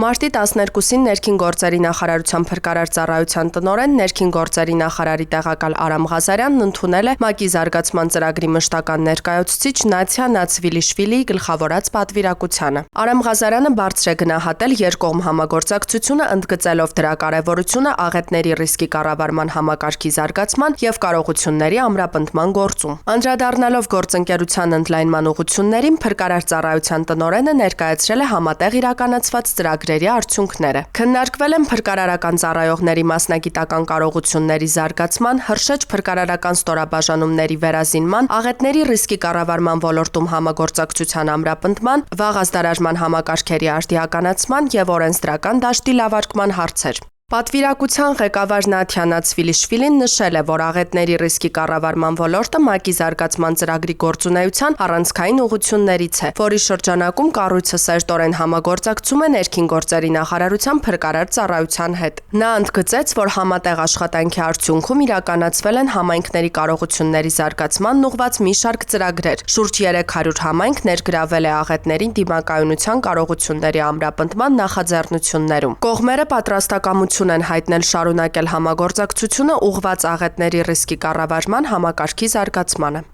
Մարտի 12-ին ներքին գործերի նախարարության փրկարար ծառայության տնօրեն ներքին գործերի նախարարի տեղակալ Արամ Ղազարյանն ընդունել է ՄԱԿ-ի զարգացման ծրագրի մշտական ներկայացուցիչ Նատյա Նացվիլիշվիլիի գլխավորած պատվիրակությանը։ Արամ Ղազարյանը բարձր է գնահատել երկկողմ համագործակցությունը, ընդգծելով դրա կարևորությունը աղետների ռիսկի կառավարման համակարգի զարգացման եւ կարողությունների ամրապնդման գործում։ Անդրադառնալով գործընկերության ընդլայնման ուղղություններին, փրկարար ծառայության տնօրենը ներկայացրել է համատեղ իրականացված ծրագրերի արդյունքները։ Քննարկվել են փրկարարական ծառայողների մասնագիտական կարողությունների զարգացման, հրշեջ փրկարարական ստորաբաժանումների վերազինման, աղետների ռիսկի կառավարման ոլորտում համագործակցության ամրապնդման, վաղ ազդարարման համակարգերի արդիականացման եւ օրենսդրական դաշտի լավարկման հարցեր։ Պատվիրակության ղեկավար Նատյա Նացվիլիշվիլին նշել է, որ աղետների ռիսկի կառավարման ոլորտը ՄԱԿ-ի զարգացման ծրագրի գործունեության առանցքային ուղղություններից է, որի շրջանակում կառույցը սերտորեն համագործակցում է ներքին գործերի նախարարության փրկարար ծառայության հետ։ Նա ընդգծեց, որ համատեղ աշխատանքի արդյունքում իրականացվել են համայնքների կարողությունների զարգացմանն ուղղված մի շարք ծրագրեր։ Շուրջ 300 համայնք ներգրավել է աղետներին դիմակայունության կարողությունների ամրապնդման նախաձեռնություններում։ Կողմերը պատրաստակամություն են հայտնել շարունակել համագործակցությունը ուղղված աղետների ռիսկի կառավարման համակարգի զարգացմանը։